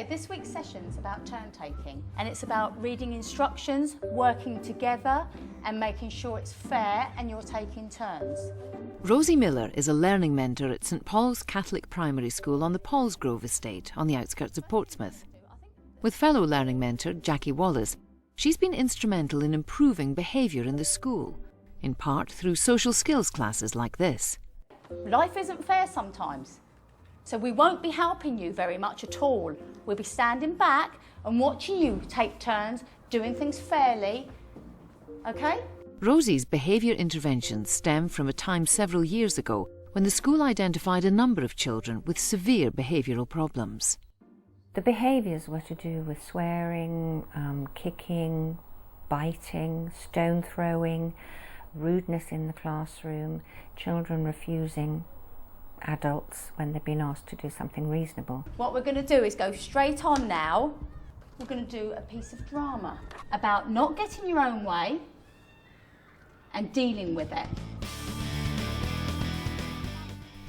this week's session's about turn taking, and it's about reading instructions, working together and making sure it's fair and you're taking turns. Rosie Miller is a learning mentor at St Paul's Catholic Primary School on the Paulsgrove estate on the outskirts of Portsmouth. With fellow learning mentor Jackie Wallace, she's been instrumental in improving behaviour in the school, in part through social skills classes like this. Life isn't fair sometimes, so we won't be helping you very much at all. We'll be standing back and watching you take turns, doing things fairly, okay? Rosie's behaviour interventions stem from a time several years ago when the school identified a number of children with severe behavioural problems. The behaviours were to do with swearing, kicking, biting, stone throwing, rudeness in the classroom, children refusing adults when they've been asked to do something reasonable. What we're going to do is go straight on now. We're going to do a piece of drama about not getting your own way and dealing with it.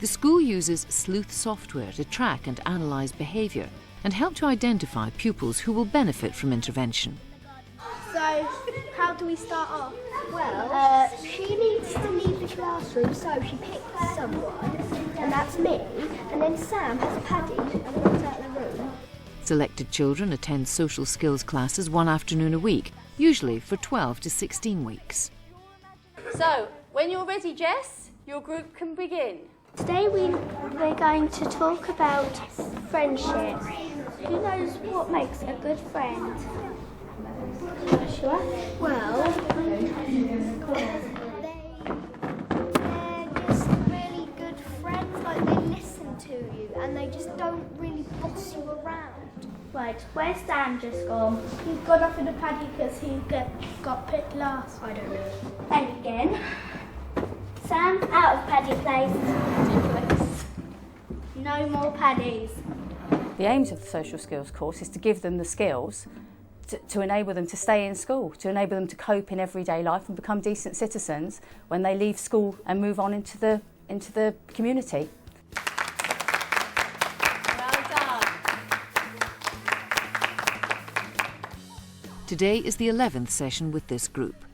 The school uses sleuth software to track and analyse behaviour and help to identify pupils who will benefit from intervention. So, how do we start off? Well, she needs to leave the classroom, so she picks someone, and that's me, and then Sam has Paddy and runs out of the room. Selected children attend social skills classes one afternoon a week, usually for 12 to 16 weeks. So, when you're ready, Jess, your group can begin. Today we're going to talk about friendship. Who knows what makes a good friend? Joshua? Well, they're just really good friends, like they listen to you and they just don't really boss you around. Right, where's Sam just gone? He's gone off in a paddy because he got picked last. I don't know. And again. Sam, out of paddy place. No more paddies. The aims of the social skills course is to give them the skills to enable them to stay in school, to enable them to cope in everyday life and become decent citizens when they leave school and move on into the community. Well done. Today is the 11th session with this group.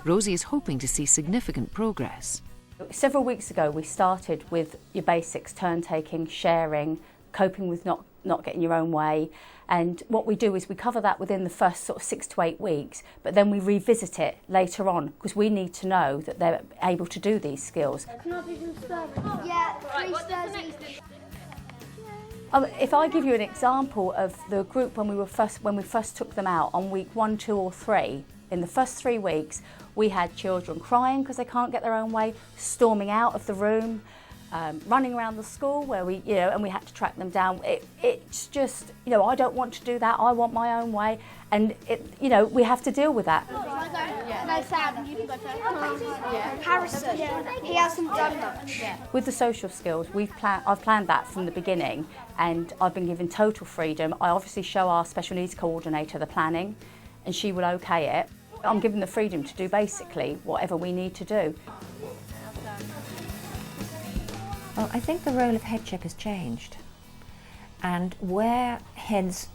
Rosie is hoping to see significant progress. Several weeks ago we started with your basics, turn taking, sharing, coping with not getting your own way, and what we do is we cover that within the first sort of 6 to 8 weeks, but then we revisit it later on because we need to know that they're able to do these skills. Can I be doing Thursday? Yeah, Thursday. If I give you an example of the group when we first took them out on week 1, 2 or 3, in the first 3 weeks we had children crying because they can't get their own way, storming out of the room, running around the school where we had to track them down. It's just, I don't want to do that, I want my own way, and we have to deal with that. No, Sam, you can go first. Harrison, he hasn't done much. With the social skills, I've planned that from the beginning, and I've been given total freedom. I obviously show our special needs coordinator the planning, and she will okay it. I'm given the freedom to do basically whatever we need to do. Well, I think the role of headship has changed, and where heads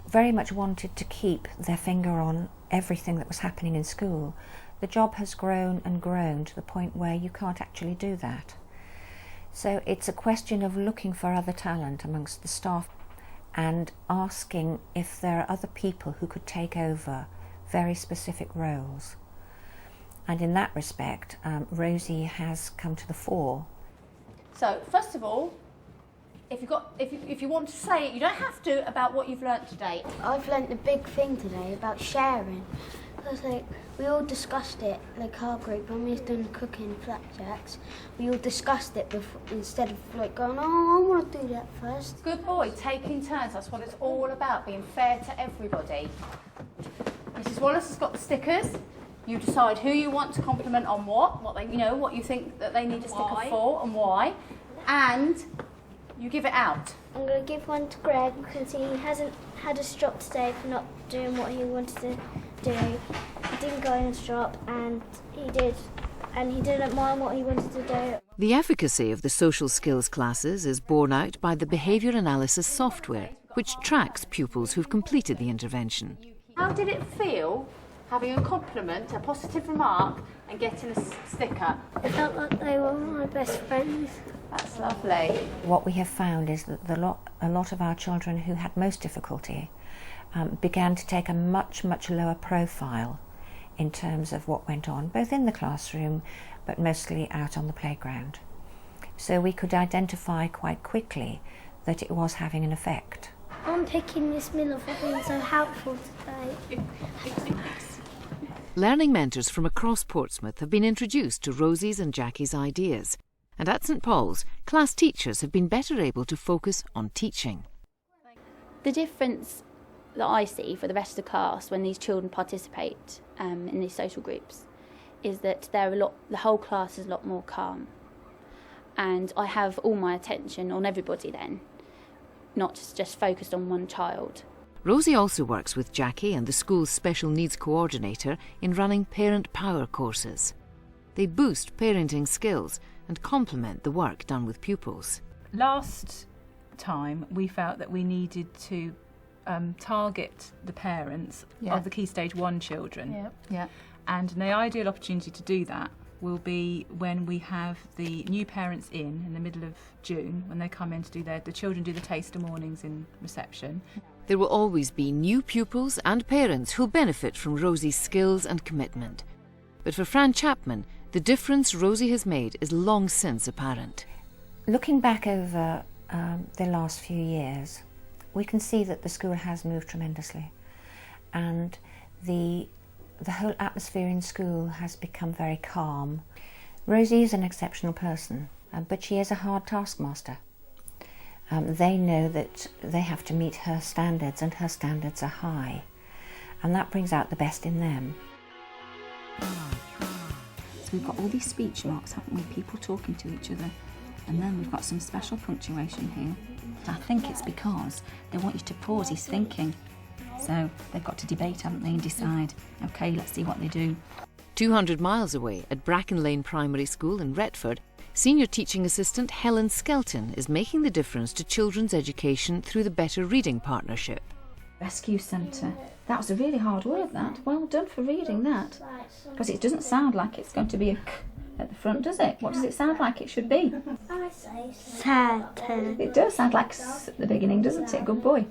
very much wanted to keep their finger on everything that was happening in school, the job has grown and grown to the point where you can't actually do that. So it's a question of looking for other talent amongst the staff and asking if there are other people who could take over very specific roles. And in that respect, Rosie has come to the fore. So first of all, if you want to say it, you don't have to, about what you've learnt today. I've learnt a big thing today about sharing. Because we all discussed it, our group, when we was doing the cooking flapjacks, we all discussed it before, instead of going, oh, I want to do that first. Good boy, taking turns, that's what it's all about, being fair to everybody. Mrs. Wallace has got the stickers. You decide who you want to compliment on what they, what you think that they need a sticker for and why, and you give it out. I'm going to give one to Greg because he hasn't had a strop today for not doing what he wanted to do. He didn't go in a strop and he didn't mind what he wanted to do. The efficacy of the social skills classes is borne out by the behaviour analysis software, which tracks pupils who've completed the intervention. How did it feel having a compliment, a positive remark, and getting a sticker? I felt like they were my best friends. That's lovely. What we have found is that a lot of our children who had most difficulty began to take a much lower profile in terms of what went on, both in the classroom but mostly out on the playground. So we could identify quite quickly that it was having an effect. I'm picking Miss Miller for being so helpful today. Learning mentors from across Portsmouth have been introduced to Rosie's and Jackie's ideas, and at St Paul's, class teachers have been better able to focus on teaching. The difference that I see for the rest of the class when these children participate in these social groups is that the whole class is a lot more calm, and I have all my attention on everybody then, not just focused on one child. Rosie also works with Jackie and the school's special needs coordinator in running parent power courses. They boost parenting skills and complement the work done with pupils. Last time we felt that we needed to target the parents of the Key Stage 1 children. And the ideal opportunity to do that will be when we have the new parents in the middle of June, when they come in to do the children do the taster mornings in reception. There will always be new pupils and parents who'll benefit from Rosie's skills and commitment. But for Fran Chapman, the difference Rosie has made is long since apparent. Looking back over the last few years, we can see that the school has moved tremendously, and the whole atmosphere in school has become very calm. Rosie is an exceptional person, but she is a hard taskmaster. They know that they have to meet her standards, and her standards are high, and that brings out the best in them. So we've got all these speech marks, haven't we? People talking to each other. And then we've got some special punctuation here. I think it's because they want you to pause his thinking. So they've got to debate, haven't they, and decide, OK, let's see what they do. 200 miles away at Bracken Lane Primary School in Retford, senior teaching assistant Helen Skelton is making the difference to children's education through the Better Reading Partnership. Rescue Centre. That was a really hard word, that. Well done for reading that. Because it doesn't sound like it's going to be a k at the front, does it? What does it sound like it should be? I say certain. It does sound like s at the beginning, doesn't it? Good boy.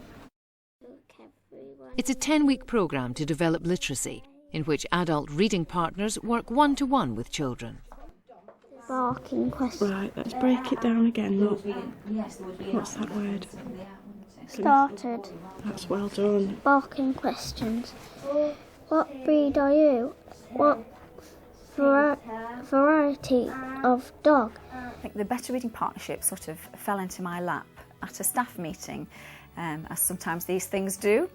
It's a 10-week programme to develop literacy, in which adult reading partners work one-to-one with children. Barking question. Right, let's break it down again. Look. What's that word? Started. That's well done. Barking questions. What breed are you? What variety of dog? I think the Better Reading Partnership sort of fell into my lap at a staff meeting, as sometimes these things do.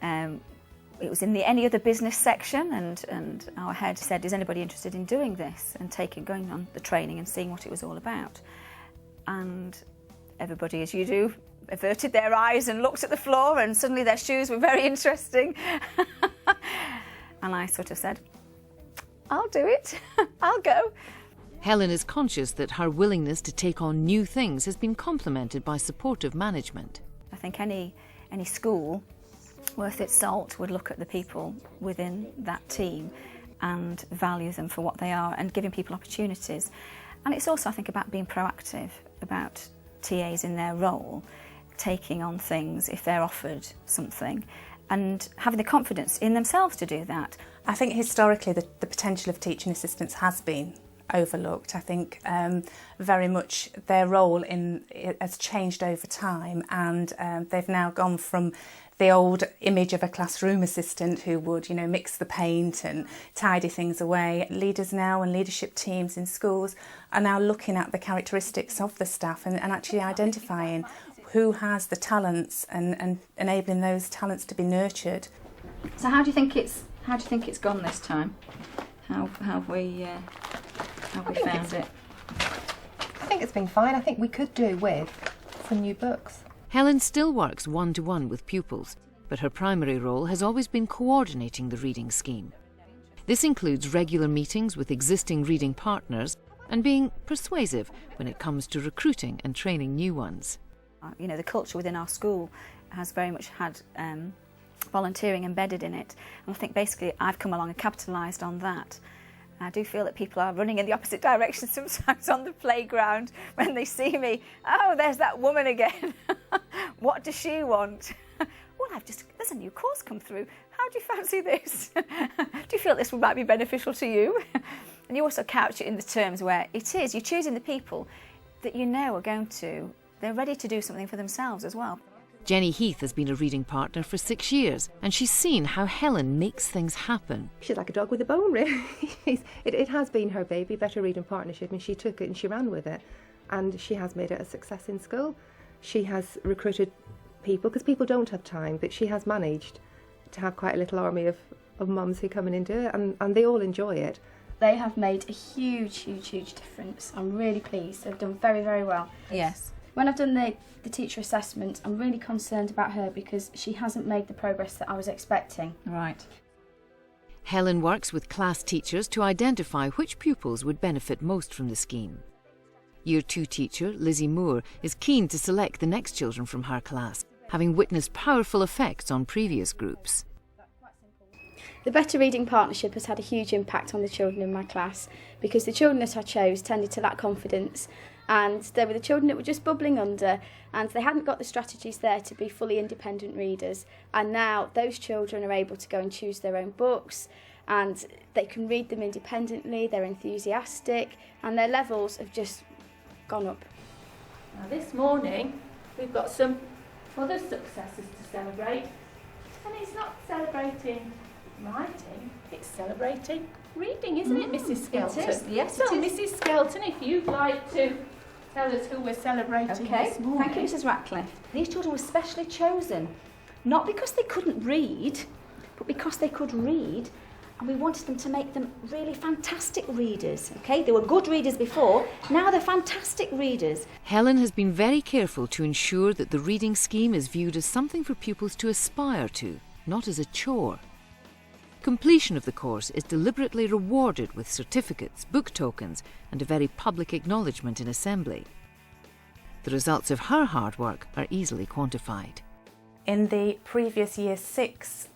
It was in the any other business section, and our head said, is anybody interested in doing this, and going on the training and seeing what it was all about. And everybody, as you do, averted their eyes and looked at the floor, and suddenly their shoes were very interesting. And I sort of said, I'll do it. I'll go. Helen is conscious that her willingness to take on new things has been complemented by supportive management. I think any school worth its salt would look at the people within that team and value them for what they are and giving people opportunities. And it's also, I think, about being proactive, about TAs in their role, taking on things if they're offered something, and having the confidence in themselves to do that. I think historically the potential of teaching assistants has been overlooked. I think very much their role has changed over time, and they've now gone from the old image of a classroom assistant who would, mix the paint and tidy things away. Leaders now and leadership teams in schools are now looking at the characteristics of the staff and actually identifying who has the talents and enabling those talents to be nurtured. So how do you think it's gone this time? How have we found it? I think it's been fine. I think we could do with some new books. Helen still works one-to-one with pupils, but her primary role has always been coordinating the reading scheme. This includes regular meetings with existing reading partners and being persuasive when it comes to recruiting and training new ones. The culture within our school has very much had volunteering embedded in it. And I think basically I've come along and capitalised on that. I do feel that people are running in the opposite direction sometimes on the playground when they see me. Oh, there's that woman again. What does she want? Well, there's a new course come through. How do you fancy this? Do you feel this might be beneficial to you? And you also couch it in the terms where it is. You're choosing the people that you know they're ready to do something for themselves as well. Jenny Heath has been a reading partner for 6 years, and she's seen how Helen makes things happen. She's like a dog with a bone, really. It has been her baby, Better Reading Partnership, and she took it and she ran with it. And she has made it a success in school. She has recruited people, because people don't have time, but she has managed to have quite a little army of mums who come in and do it, and they all enjoy it. They have made a huge difference. I'm really pleased. They've done very, very well. Yes. When I've done the teacher assessment, I'm really concerned about her because she hasn't made the progress that I was expecting. Right. Helen works with class teachers to identify which pupils would benefit most from the scheme. Year 2 teacher Lizzie Moore is keen to select the next children from her class, having witnessed powerful effects on previous groups. The Better Reading Partnership has had a huge impact on the children in my class because the children that I chose tended to lack confidence, and they were the children that were just bubbling under, and they hadn't got the strategies there to be fully independent readers. And now those children are able to go and choose their own books, and they can read them independently, they're enthusiastic, and their levels have just gone up. Now this morning we've got some other successes to celebrate, and it's not celebrating writing, it's celebrating reading, isn't it, Mrs. Skelton? It is, yes, so, it is. Mrs. Skelton, if you'd like to tell us who we're celebrating this morning. Thank you, Mrs. Ratcliffe. These children were specially chosen, not because they couldn't read, but because they could read, and we wanted them to make them really fantastic readers, okay? They were good readers before, now they're fantastic readers. Helen has been very careful to ensure that the reading scheme is viewed as something for pupils to aspire to, not as a chore. Completion of the course is deliberately rewarded with certificates, book tokens, and a very public acknowledgement in assembly. The results of her hard work are easily quantified. In the previous Year 6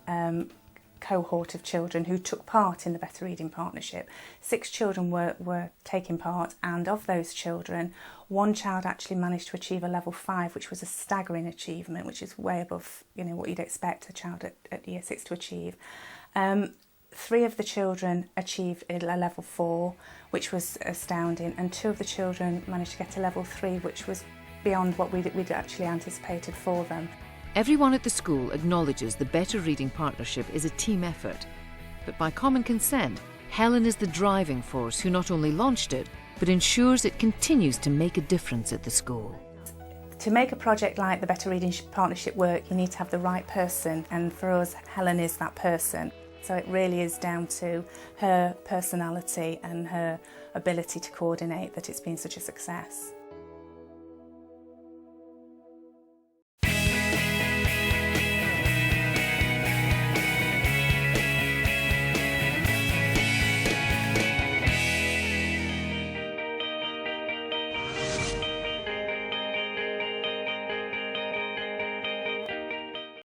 cohort of children who took part in the Better Reading Partnership, 6 children were taking part, and of those children, 1 child actually managed to achieve a level 5, which was a staggering achievement, which is way above what you'd expect a child at Year 6 to achieve. 3 of the children achieved a level 4, which was astounding, and 2 of the children managed to get a level 3, which was beyond what we'd actually anticipated for them. Everyone at the school acknowledges the Better Reading Partnership is a team effort, but by common consent, Helen is the driving force who not only launched it, but ensures it continues to make a difference at the school. To make a project like the Better Reading Partnership work, you need to have the right person, and for us, Helen is that person. So it really is down to her personality and her ability to coordinate that it's been such a success.